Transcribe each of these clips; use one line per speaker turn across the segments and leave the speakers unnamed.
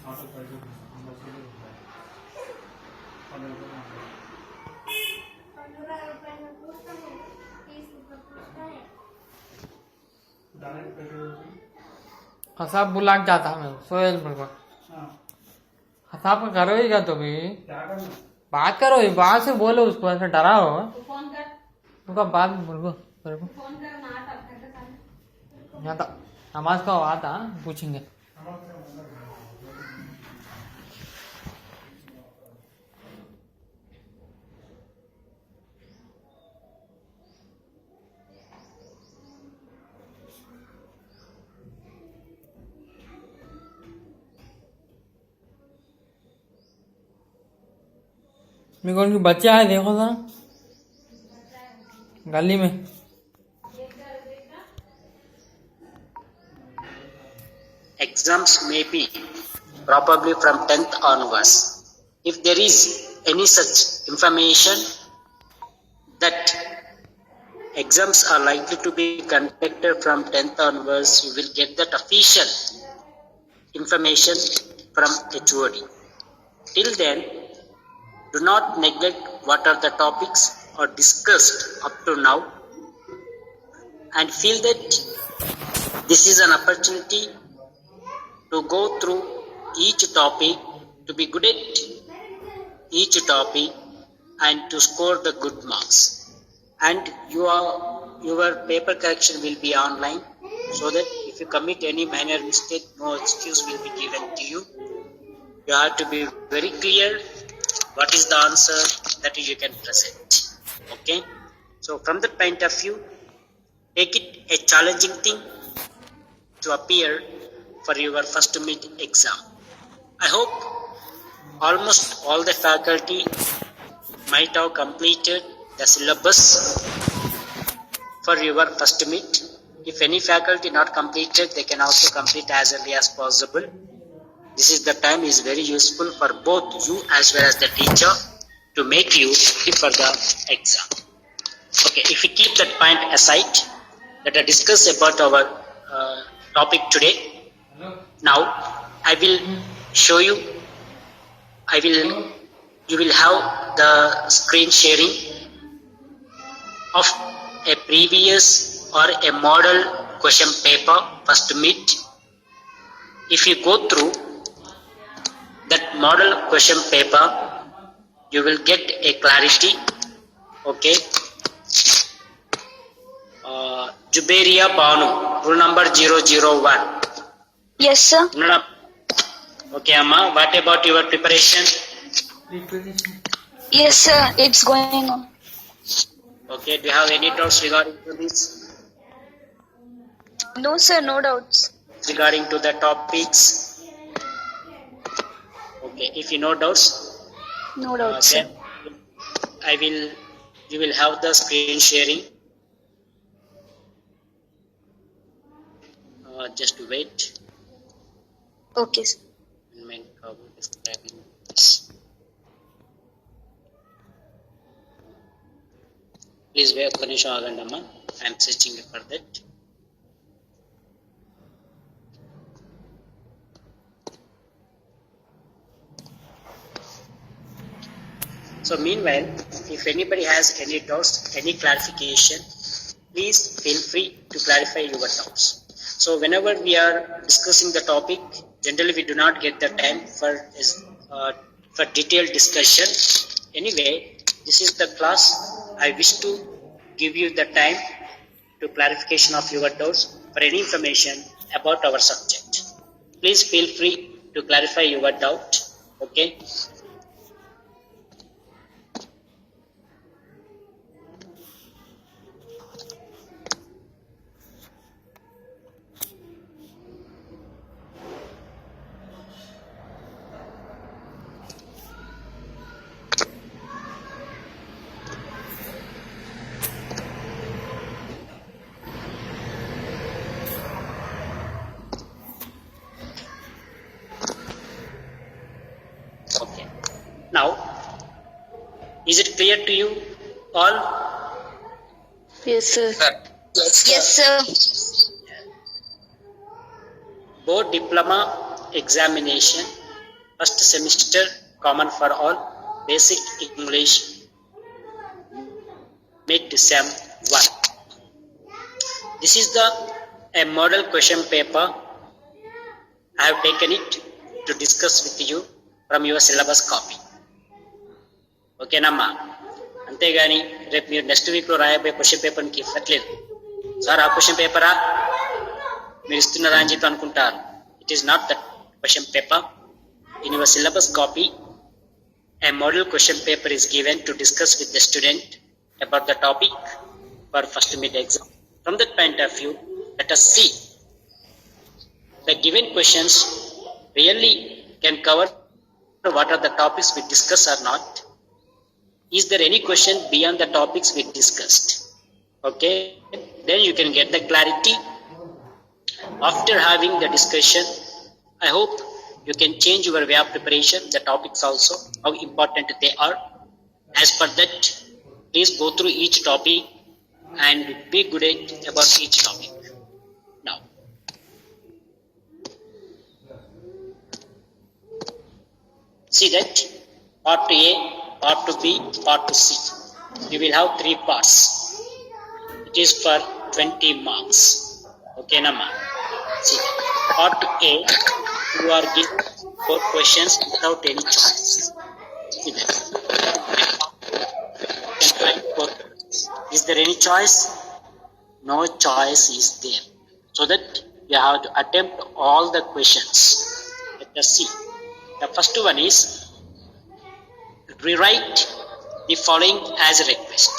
हसाब बुला के जाता मैं सोहेल पर हसाब का करो ही क्या तो भी बात करो बात से बोलो उसको ऐसा डराओ उनका बात बोलो यहाँ था नमाज का हुआ था पूछेंगे मेरे को उनके बच्चे आए देखो था गली में
Exams may be probably from 10th onwards. If there is any such information that exams are likely to be conducted from 10th onwards, you will get that official information from HOD. Till then, do not neglect what are the topics are discussed up to now and feel that this is an opportunity to go through each topic, to be good at each topic and to score the good marks. And your paper correction will be online, so that if you commit any minor mistake, no excuse will be given to you. You have to be very clear what is the answer that you can present. Okay? So from that point of view, take it a challenging thing to appear for your first mid exam. I hope almost all the faculty might have completed the syllabus for your first mid. If any faculty not completed, they can also complete as early as possible. This is the time is very useful for both you as well as the teacher to make you fit for the exam. Okay, if we keep that point aside, let us discuss about our topic today. Now, I will show you, you will have the screen sharing of a previous or a model question paper, first mid. If you go through that model question paper, you will get a clarity. Okay. Juberia Banu, rule number 001.
Yes, sir.
No. Okay, Amma. What about your preparation?
Yes, sir. It's going on.
Okay. Do you have any doubts regarding to this?
No, sir. No doubts.
Regarding to the topics? Okay. If you know doubts,
No doubts,
then
sir.
you will have the screen sharing. Just wait.
Okay, sir.
Please wait for the show. I am searching for that. So meanwhile, if anybody has any doubts, any clarification, please feel free to clarify your doubts. So whenever we are discussing the topic, generally we do not get the time for detailed discussion. Anyway, this is the class. I wish to give you the time to clarification of your doubts for any information about our subject. Please feel free to clarify your doubt. Okay. Okay. Now, is it clear to you all?
Yes, sir. Yes, sir.
Board diploma examination First semester common for all. Basic English mid sem 1. This is a model question paper. I have taken it to discuss with you from your syllabus copy. ఓకేనమ్మా, అంతేగాని రేపు మీరు next వీక్లో రాయబోయే question పేపర్కి ఇవ్వట్లేదు. Sir ఆ question పేపరా మీరు ఇస్తున్నారా అని చెప్పి అనుకుంటారు. It is not that question paper. In your syllabus copy, a model question paper is given to discuss with the student about the topic for first mid exam. From that point of view, let us see the given questions really can cover what are the topics we discuss or not. Is there any question beyond the topics we discussed? Okay, then you can get the clarity. After having the discussion, I hope you can change your way of preparation, the topics also, how important they are. As per that, please go through each topic and be good at about each topic. Now, see that part A, part B, part C. You will have 3 parts. It is for 20 marks. Okay, Nama. See, part A, you are given 4 questions without any choice. See that. You can write 4. Is there any choice? No choice is there. So that you have to attempt all the questions. Let us see. The first one is rewrite the following as a request.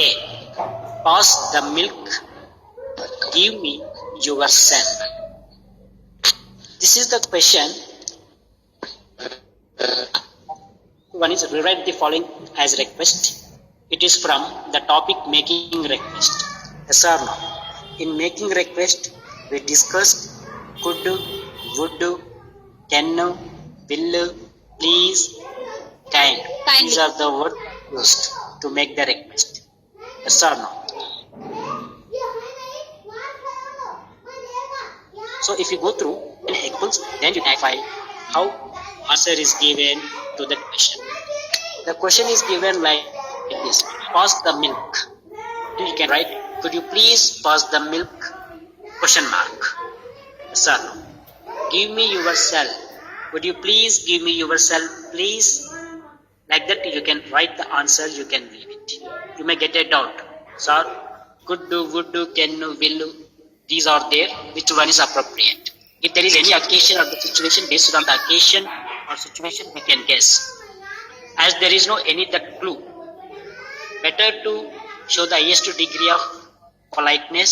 A. Pass the milk. Give me yourself. This is the question. One is rewrite the following as request. It is from the topic making request. Yes or no? In making request, we discussed could, would, can, will, please, kind. These are the words used to make the request. Yes or no? So if you go through equals, then you identify how answer is given to the question. The question is given like this: pass the milk. You can write, could you please pass the milk? Question mark. Yes or no? Give me yourself. Would you please give me yourself, please? Like that you can write the answer, you can leave it. You may get a doubt. Sir, could do, would do, can do, will do. These are there. Which one is appropriate? If there is any occasion or the situation, based on the occasion or situation, we can guess. As there is no any that clue, better to show the highest degree of politeness,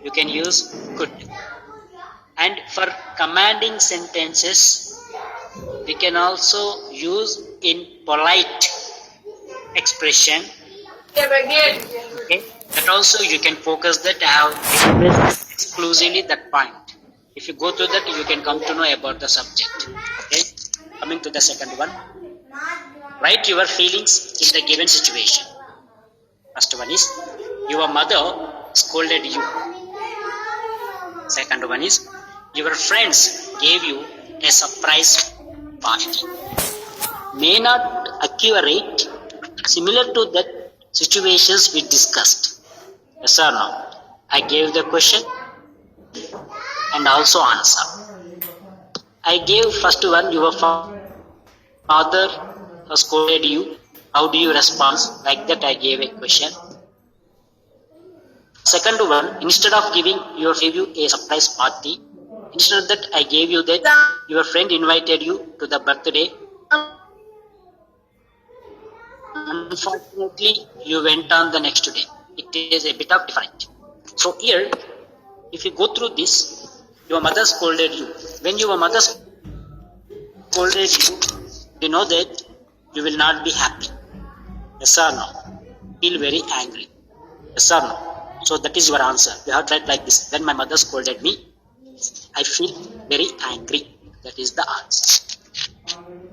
you can use could. And for commanding sentences, we can also use in polite expression. Okay? That also you can focus that I have expressed exclusively that point. If you go through that, you can come to know about the subject. Okay? Coming to the second one. Write your feelings in the given situation. First one is, your mother scolded you. Second one is, your friends gave you a surprise party. May not accurate, similar to that situations we discussed. Yes or no? I gave the question and also answer. I gave first one, your father scolded you. How do you respond? Like that I gave a question. Second one, instead of giving you a surprise party, instead of that I gave you that your friend invited you to the birthday. Unfortunately, you went on the next day. It is a bit of different. So here, if you go through this, your mother scolded you. When your mother scolded you, you know that you will not be happy. Yes or no? Feel very angry. Yes or no? So that is your answer. You have to write like this. When my mother scolded me, I feel very angry. That is the answer.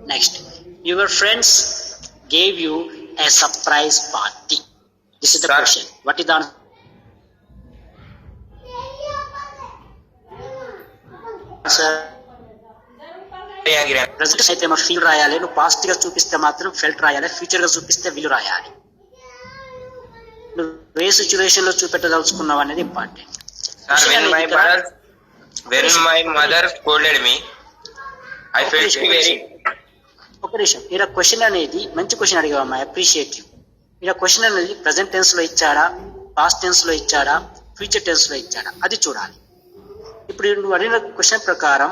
Next, your friends gave you a surprise party. This is the question. What is the answer? Present అయితే ఏమో feel రాయాలి, నువ్వు past గా చూపిస్తే మాత్రం felt రాయాలి, future గా చూపిస్తే విల్ రాయాలి. నువ్వు ఏ సిచ్యువేషన్ లో చూపెట్టదలుచుకున్నావు అనేది important.
When my mother scolded me, I felt very.
ఒక నిమిషం, ఇక్కడ క్వశ్చన్ అనేది మంచి క్వశ్చన్ అడిగావమ్మా, అప్రిషియేట్ యూ. ఇక్కడ క్వశ్చన్ అనేది ప్రెసెంట్ టెన్స్ లో ఇచ్చాడా, పాస్ట్ టెన్స్ లో ఇచ్చాడా, ఫ్యూచర్ టెన్స్ లో ఇచ్చాడా, అది చూడాలి. ఇప్పుడు నువ్వు అడిగిన క్వశ్చన్ ప్రకారం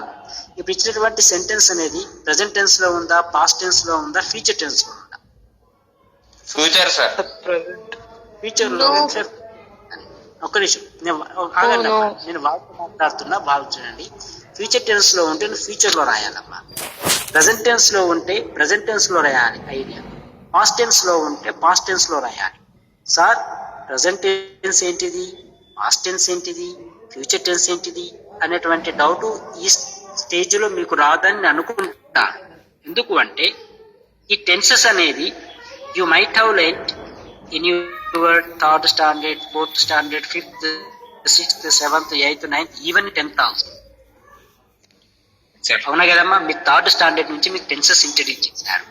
ఇప్పుడు ఇచ్చినటువంటి సెంటెన్స్ అనేది ప్రెసెంట్ టెన్స్ లో ఉందా, పాస్ట్ టెన్స్ లో ఉందా, ఫ్యూచర్ టెన్స్ లో ఉందా?
Future, sir.
ఫ్యూచర్ లో ఒక్క నిమిషం, నేను వాళ్ళతో మాట్లాడుతున్నా, బాగా చూడండి. ఫ్యూచర్ టెన్స్ లో ఉంటే నువ్వు ఫ్యూచర్ లో రాయాలమ్మా, ప్రెసెంట్ టెన్స్ లో ఉంటే ప్రెసెంట్ టెన్స్ లో రాయాలి ఐడియా, పాస్ట్ టెన్స్ లో ఉంటే పాస్ట్ టెన్స్ లో రాయాలి. సార్ ప్రెసెంట్ టెన్స్ ఏంటిది, పాస్ట్ టెన్స్ ఏంటిది, ఫ్యూచర్ టెన్స్ ఏంటిది అనేటువంటి డౌట్ ఈ స్టేజ్ లో మీకు రాదని నేను అనుకుంటాను. ఎందుకు అంటే ఈ టెన్సెస్ అనేది you might have learned in your third standard, fourth standard, fifth, sixth, seventh, eighth, ninth, even 10th also. అవునా కదమ్మా, మీ థర్డ్ స్టాండర్డ్ నుంచి మీకు టెన్సెస్ ఇంట్రడ్యూస్ చేశారు.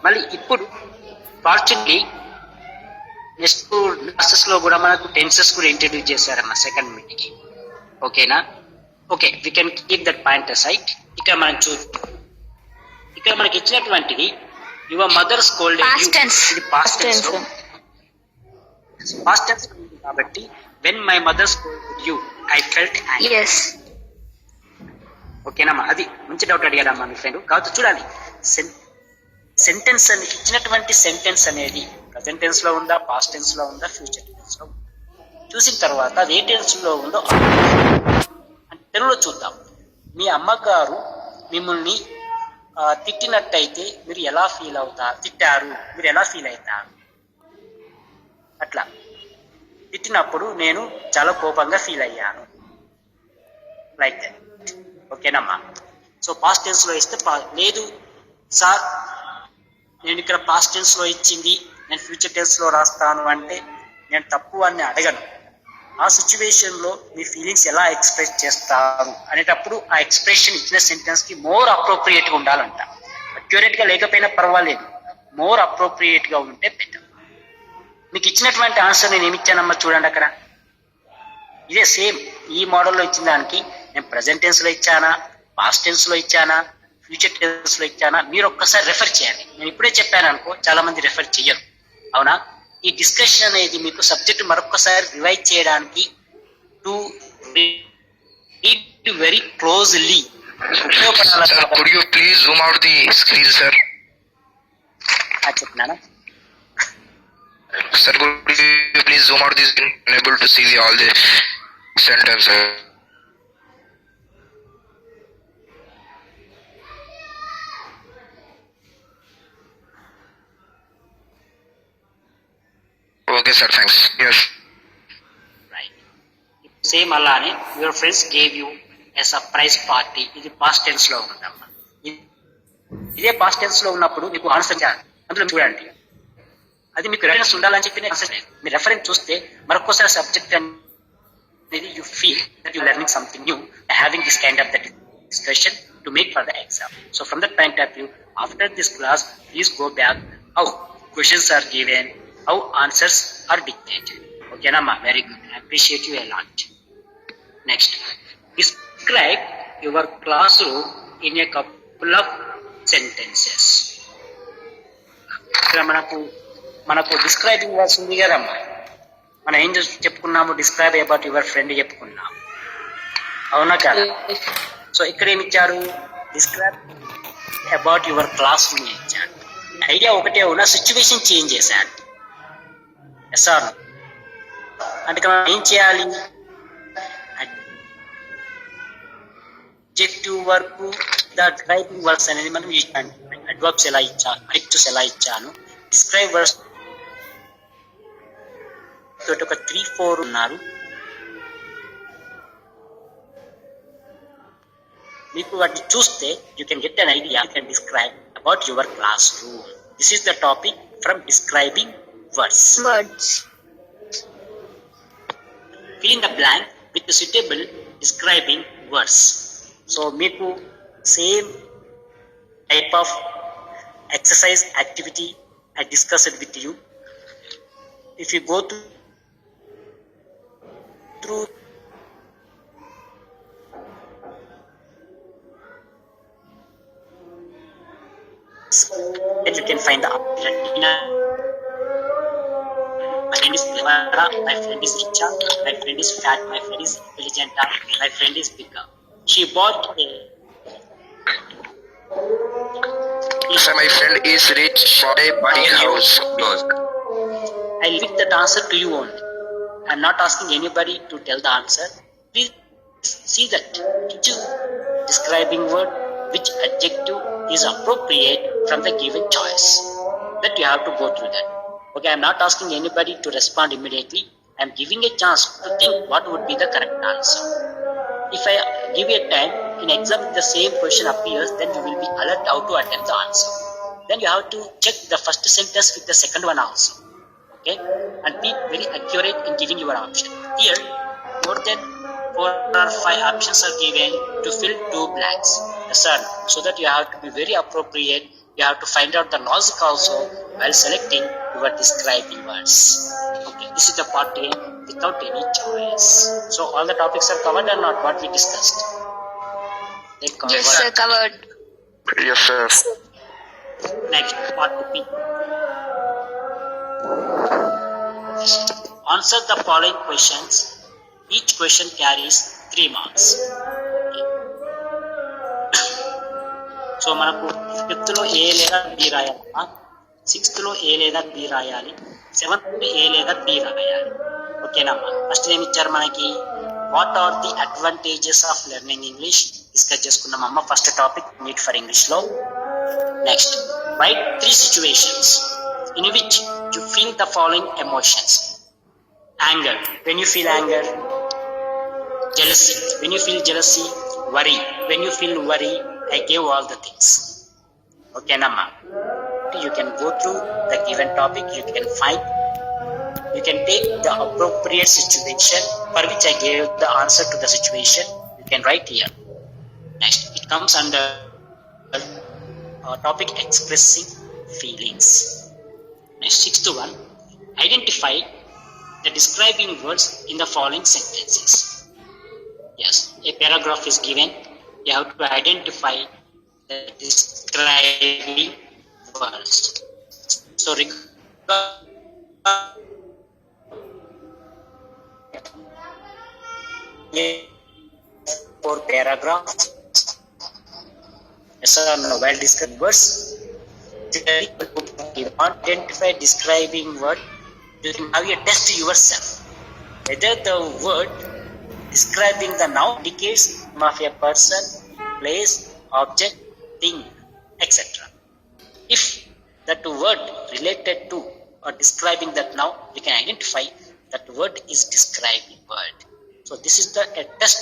మళ్ళీ ఇప్పుడు ఫార్చునేట్లీ నెక్స్ట్ క్లాసెస్ లో కూడా మనకు టెన్సెస్ కూడా ఇంట్రడ్యూస్ చేశారమ్మా సెకండ్ మీటింగ్. ఓకేనా? Okay, we can keep that point aside. ఇక్కడ మనం ఇక్కడ మనకి ఇచ్చినటువంటిది యువర్ మదర్ స్కోల్డెడ్ యు, ఇది పాస్ట్ టెన్స్ లో, పాస్ట్ టెన్స్ కాబట్టి when my mother scolded you I felt angry.
Yes.
ఓకేనమ్మా, అది మంచి డౌట్ అడిగాడమ్మా మీ ఫ్రెండ్. కాబట్టి చూడాలి సెంటెన్స్ అని ఇచ్చినటువంటి సెంటెన్స్ అనేది ప్రజెంట్ టెన్స్ లో ఉందా, పాస్ట్ టెన్స్ లో ఉందా, ఫ్యూచర్ టెన్స్ లో ఉందా చూసిన తర్వాత అది ఏ టెన్స్ లో ఉందో తెలుగులో చూద్దాం. మీ అమ్మగారు మిమ్మల్ని తిట్టినట్టయితే మీరు ఎలా ఫీల్ అవుతారు, తిట్టారు మీరు ఎలా ఫీల్ అవుతారు, అట్లా తిట్టినప్పుడు నేను చాలా కోపంగా ఫీల్ అయ్యాను, లైక్ దట్. ఓకేనమ్మా? సో పాస్ట్ టెన్స్ లో ఇస్తే లేదు సార్ నేను ఇక్కడ పాస్ట్ టెన్స్ లో ఇచ్చింది, నేను ఫ్యూచర్ టెన్స్ లో రాస్తాను అంటే నేను తప్పు అని అడగను. ఆ సిచ్యువేషన్ లో మీ ఫీలింగ్స్ ఎలా ఎక్స్ప్రెస్ చేస్తారు అనేటప్పుడు ఆ ఎక్స్ప్రెషన్ ఇచ్చిన సెంటెన్స్ కి మోర్ అప్రోప్రియేట్ గా ఉండాలంట. అక్యురేట్ గా లేకపోయినా పర్వాలేదు, మోర్ అప్రోప్రియేట్ గా ఉంటే బెటర్. మీకు ఇచ్చినటువంటి ఆన్సర్ నేను ఏమి ఇచ్చానమ్మా చూడండి అక్కడ. ఇదే సేమ్ ఈ మోడల్లో ఇచ్చిన దానికి నేను ప్రెసెంట్ టెన్స్ లో ఇచ్చానా, పాస్ట్ టెన్స్ లో ఇచ్చానా, ఫ్యూచర్ టెన్స్ లో ఇచ్చానా, మీరు ఒక్కసారి రెఫర్ చేయాలి. నేను ఇప్పుడే చెప్పాను అనుకో, చాలా మంది రెఫర్ చెయ్యరు. అవునా? ఈ డిస్కషన్ అనేది మీకు సబ్జెక్ట్ మరొకసారి రివైజ్ చేయడానికి టు రీడ్ వెరీ క్లోజ్లీ ఉపయోగపడాలి.
Could you please zoom out the screen, sir?
చెప్తున్నానా?
Sir, could you please zoom out the screen? Unable to see all the sentences. Okay, sir. Thanks. Yes.
Right. Same అలానే your friends gave you a surprise party, ఇది past tense లో ఉందమ్మా. ఇదే past tense లో ఉన్నప్పుడు మీకు answer చేయాలి. అందులో చూడండి, అది మీకు రెఫరెన్స్ ఉండాలని చెప్పి ఆన్సర్ చేయాలి. మీరు రెఫరెన్స్ చూస్తే మరొకసారి సబ్జెక్ట్ అనేది you feel that you learning something new having this kind of that discussion to make for the exam. So from that point of view, after this class, please go back how questions are given, how answers are dictated. Okay, Nama, very good. I appreciate you a lot. Next, describe your classroom in a couple of sentences. ఇక్కడ మనకు describing words ఉంది కదమ్మా. మనం ఏం చెప్పుకున్నాము, describe about your friend చెప్పుకున్నాము, అవునా కదా? సో ఇక్కడ ఏమి ఇచ్చారు, describe about your class room ఇచ్చాడు. ఐడియా ఒకటే ఉన్నా సిచ్యువేషన్ చేంజ్ చేశాడు. ఎస్ ఆర్ అంటే ఏం చేయాలి, అడ్జెక్టివ్ వర్క్ డిస్క్రైబింగ్ వర్డ్స్ అనేది మనం ఇచ్చాను. అడ్వర్బ్స్ ఎలా ఇచ్చాను, అడ్జెక్టివ్స్ ఎలా ఇచ్చాను, డిస్క్రైబ్ వర్డ్స్ తోటి ఒక 3-4 ఉన్నారు. మీకు వాటిని చూస్తే you can get an idea, you can describe about your class room. This is the topic from describing words. Fill in the blank with the suitable describing words. So మీకు same type of exercise activity I discussed with you. If you go through then you can find the option. My friend is clever, my friend is richer, my friend is fat, my friend is intelligent, my friend is bigger. She bought a
Sir, my friend is rich, bought a big house.
Closed.
I leave that answer to you only. I am not asking anybody to tell the answer. Please see that which describing word, which adjective is appropriate from the given choice. That you have to go through that. Okay, I am not asking anybody to respond immediately. I am giving a chance to think what would be the correct answer. If I give you a time, in exam the same question appears, then you will be alert how to attempt the answer. Then you have to check the first sentence with the second one also. Okay, and be very accurate in giving your option. Here, more than 4 or 5 options are given to fill 2 blanks. Yes, sir. So that you have to be very appropriate. You have to find out the logic also while selecting your describing words. Okay, this is the part A without any choice. So all the topics are covered or not? What we discussed?
Yes, sir, covered.
Yes, sir.
Next, part B. Answer the following questions. Each question carries 3 marks. So మనకు 5th లో ఏ లేదా B రాయాలమ్మా, 6th లో ఏ లేదా B రాయాలి, 7th ఏ లేదా B రాయాలి. ఓకేనమ్మా. First ఏమి ఇచ్చారు మనకి, what are the advantages of learning English discuss చేసుకున్నామమ్మా. First topic need for English లో. Next, write 3 situations in which you feel the following emotions. Anger, when you feel anger. Jealousy, when you feel jealousy. Worry, when you feel worry. I gave all the things. Okay, Namma. You can go through the given topic, you can find, you can take the appropriate situation for which I gave the answer to the situation. You can write here. Next, it comes under topic expressing feelings. Next, 6th one, identify the describing words in the following sentences. Yes, a paragraph is given. You have to identify the describing words. So, for paragraphs, yes or no, while describing words, identify describing word. You can have a test yourself whether the word describing the noun indicates of a person, place, object, thing, etc. If that word related to or describing that noun, you can identify that word is describing word. So this is the test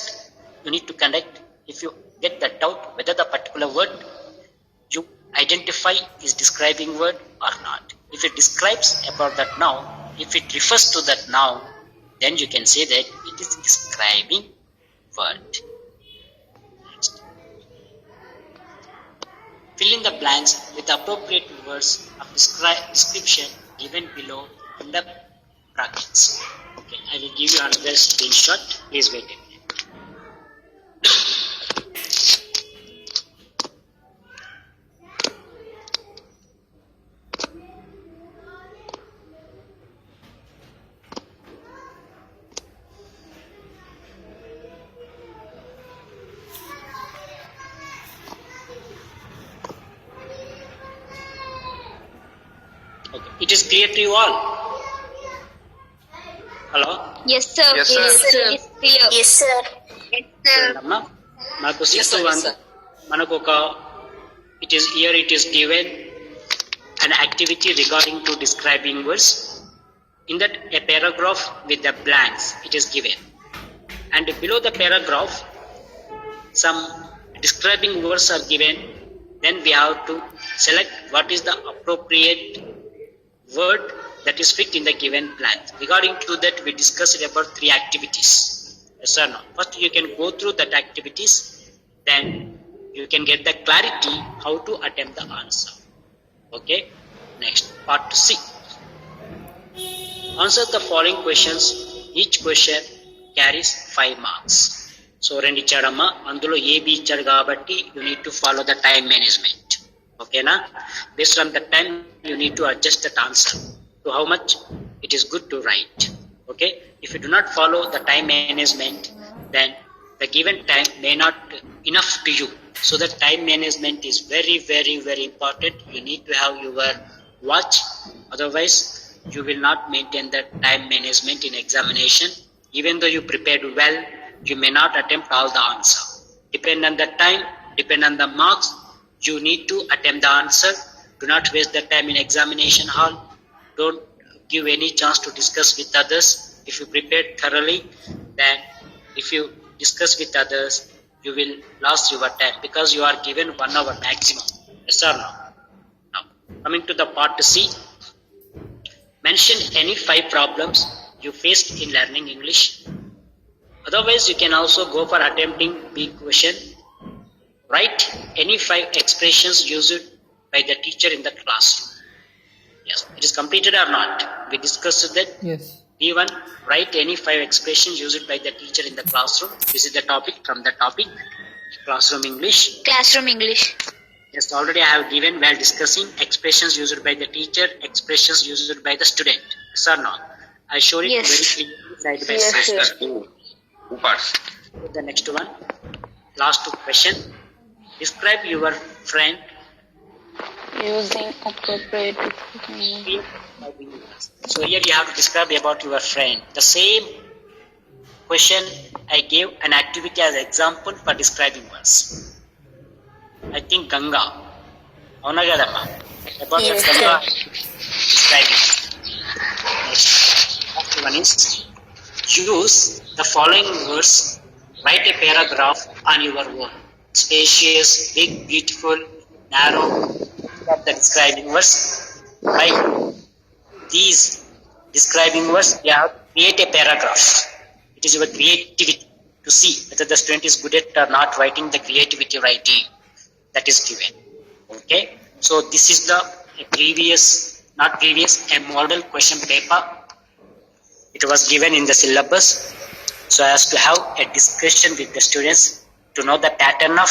you need to conduct if you get the doubt whether the particular word you identify is describing word or not. If it describes about that noun, if it refers to that noun, then you can say that it is describing word. Next. Fill in the blanks with appropriate words of description given below in the brackets. Okay, I will give you another screenshot. Please wait a minute. Okay, it is clear to you all. Hello.
Yes, sir.
Yes, sir.
Yes, sir. It's clear. Yes, sir. Yes, sir.
అమ్మా మనకు 6th one మనకు ఒక it is given an activity regarding to describing words. In that a paragraph with the blanks it is given, and below the paragraph some describing words are given. Then we have to select what is the appropriate word that is fit in the given blank. Regarding to that, we discussed about 3 activities. Yes or no? First, you can go through that activities. Then you can get the clarity how to attempt the answer. Okay, next part C. Answer the following questions. Each question carries 5 marks. So రెండు ఇచ్చాడమ్మా, అందులో AB ఇచ్చాడు కాబట్టి you need to follow the time management. Okay na? Based on the time you need to adjust that answer to how much it is good to write. Okay, if you do not follow the time management, then the given time may not enough to you. So the time management is very, very, very important. You need to have your watch, otherwise you will not maintain the time management in examination. Even though you prepared well, you may not attempt all the answer. Depend on the time, depend on the marks, you need to attempt the answer. Do not waste the time in examination hall. Don't give any chance to discuss with others. If you prepared thoroughly, then if you discuss with others, you will lose your time because you are given 1 hour maximum. Yes or no? Now, coming to the part C. Mention any 5 problems you faced in learning English. Otherwise, you can also go for attempting B question. Write any 5 expressions used by the teacher in the classroom. Yes, it is completed or not? We discussed that.
Yes.
B1, write any 5 expressions used by the teacher in the classroom. This is the topic from the topic, classroom English.
Classroom English.
Yes, already I have given while discussing expressions used by the teacher, expressions used by the student. Yes or not? I showed it
Yes.
very clearly side by
Yes,
side.
yes.
Two parts.
The next one, last question. Describe your friend.
Using appropriate.
So here you have to describe about your friend. The same question I gave an activity as example for describing words. I think Ganga. Avuna kadamma? About
Yes,
Ganga
sir.
describing. Next one is use the following words. Write a paragraph on your own. Spacious, big, beautiful, narrow. The describing words. Right. These describing words, you have to create a paragraph. It is your creativity to see whether the student is good at or not writing the creativity writing that is given. Okay. So this is the a model question paper. It was given in the syllabus so as to have a discussion with the students to know the pattern of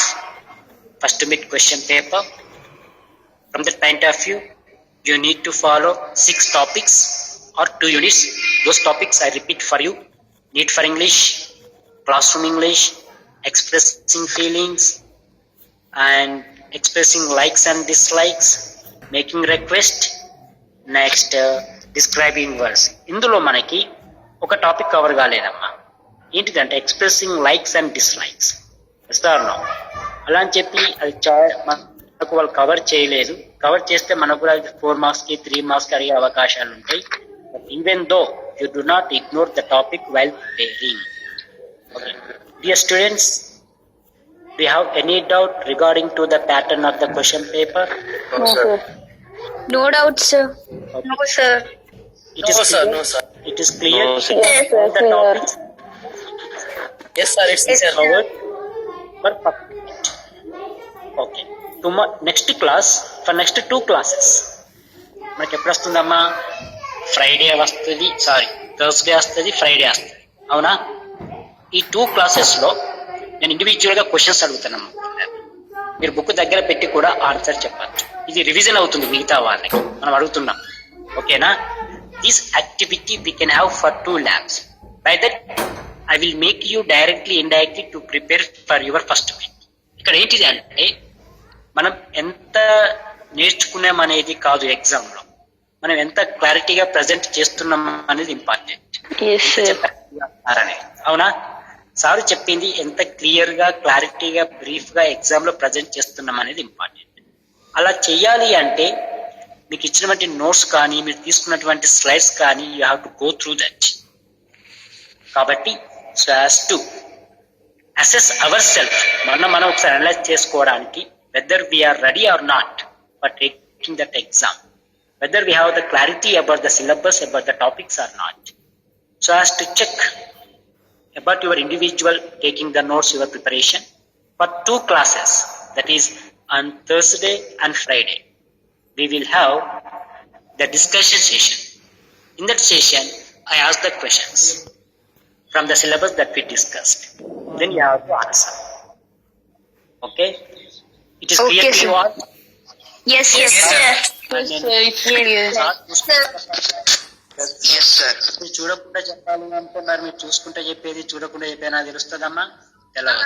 first mid question paper. From that point of view, you need to follow 6 topics or 2 units. Those topics I repeat for you. Need for English, classroom English, expressing feelings and expressing likes and dislikes, making request, next describing words. ఇందులో మనకి ఒక topic cover కాలేదమ్మా. ఏంటిదంటే expressing likes and dislikes. ఇస్తారో అలా అని చెప్పి అది మనకు వాళ్ళు కవర్ చేయలేదు. కవర్ చేస్తే మనకు కూడా 4 మార్క్స్ కి 3 మార్క్స్ కి అడిగే అవకాశాలు ఉంటాయి. Even though you do not ignore the topic while preparing. Okay. Dear students, do you have any doubt regarding to the pattern of the question paper?
No, sir.
No doubt, sir.
Okay.
No, sir.
It is clear.
No, sir.
It is clear.
No, sir.
Yes, sir,
The
clear.
topics
Yes, sir. It's
Yes, sir.
covered. Perfect. Okay. Next class for next 2 classes. మనకి ఎప్పుడు వస్తుందమ్మా? Friday వస్తుంది, Thursday వస్తుంది, Friday వస్తుంది. అవునా? ఈ 2 classes లో నేను ఇండివిజువల్ గా క్వశ్చన్స్ అడుగుతానమ్మా. మీరు బుక్ దగ్గర పెట్టి కూడా ఆన్సర్ చెప్పచ్చు. ఇది రివిజన్ అవుతుంది మిగతా వాళ్ళకి మనం అడుగుతున్నాం. ఓకేనా? This activity we can have for 2 labs. By that I will make you directly indirectly to prepare for your first mid. ఇక్కడ ఏంటిది అంటే మనం ఎంత నేర్చుకున్నామనేది కాదు, ఎగ్జామ్ లో మనం ఎంత క్లారిటీగా ప్రజెంట్ చేస్తున్నాం అనేది ఇంపార్టెంట్.
Yes, sir.
అవునా? సార్ చెప్పింది ఎంత క్లియర్ గా క్లారిటీగా బ్రీఫ్ గా ఎగ్జామ్ లో ప్రజెంట్ చేస్తున్నాం అనేది ఇంపార్టెంట్. అలా చెయ్యాలి అంటే మీకు ఇచ్చినటువంటి నోట్స్ కానీ మీరు తీసుకున్నటువంటి స్లైడ్స్ కానీ you have to go through that. కాబట్టి so as to assess our self, మనం ఒకసారి అనలైజ్ చేసుకోవడానికి whether we are ready or not for taking that exam, whether we have the clarity about the syllabus, about the topics or not. So as to check about your individual taking the notes, your preparation for 2 classes. that is on Thursday and Friday. We will have the discussion session. In that session, I ask the questions from the syllabus that we discussed. Then you have to answer. Okay? It is clear
Okay,
to you
sir.
all?
Yes, sir.
Yes, sir.
Yes, sir. It's clear.
Yes, sir.
మీరు చూడకుండా చెప్పాలి అంటే మరి మీరు చూసుకుంటే చెప్పేది చూడకుండా చెప్పేనా తెలుస్తుందమ్మా? తెలవదు.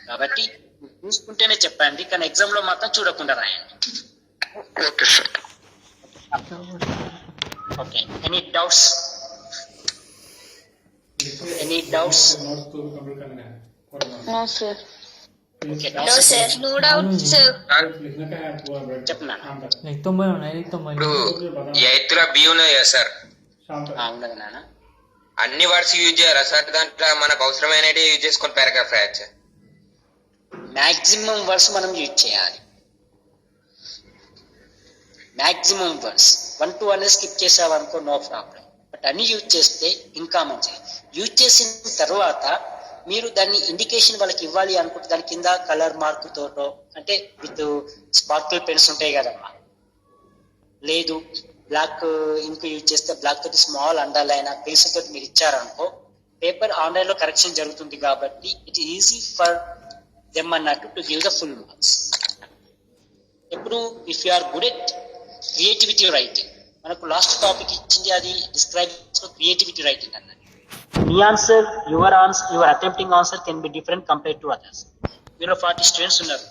కాబట్టి మీరు చూసుకుంటేనే చెప్పండి, కానీ ఎగ్జామ్ లో మాత్రం చూడకుండా రాయండి.
Okay, sir.
Okay. Any doubts? Any doubts?
No, sir.
Okay.
No, sir. No doubt, sir.
చెప్పనా?
एक तो मैं होना एक तो मैं
ఇప్పుడు 8th లో బి ఉన్నది కదా సార్,
ఉండదు నాన్న.
అన్ని వర్డ్స్ యూజ్ చేయాలా సార్? దాంట్లో మనకు అవసరమైనవి యూజ్ చేసుకొని పారాగ్రాఫ్ రాయచ్చా?
మాక్సిమం వర్డ్స్ మనం యూజ్ చేయాలి. మాక్సిమం వర్డ్స్ 1 to 1 స్కిప్ చేసావనుకో నో ప్రాబ్లం, బట్ అన్ని యూజ్ చేస్తే ఇంకా మంచిది. యూజ్ చేసిన తర్వాత మీరు దాన్ని ఇండికేషన్ వాళ్ళకి ఇవ్వాలి అనుకుంటే దాని కింద కలర్ మార్క్ తోటో, అంటే విత్ స్పార్కిల్ పెన్స్ ఉంటాయి కదమ్మా, లేదు బ్లాక్ ఇంక్ యూజ్ చేస్తే బ్లాక్ తోటి స్మాల్ అండర్లైన్ పెన్సిల్ తోటి మీరు ఇచ్చారనుకో పేపర్ ఆన్లైన్ లో కరెక్షన్ జరుగుతుంది. కాబట్టి ఇట్ ఈజీ ఫర్ దెమ్ అన్నట్టు to give the full marks. ఎప్పుడు if you are good at creativity writing, మనకు లాస్ట్ టాపిక్ ఇచ్చింది అది డిస్క్రైబ్ క్రియేటివిటీ రైటింగ్ అన్నది. మీ answer your attempting answer can be different compare to others. మీరు 40 students ఉన్నారు,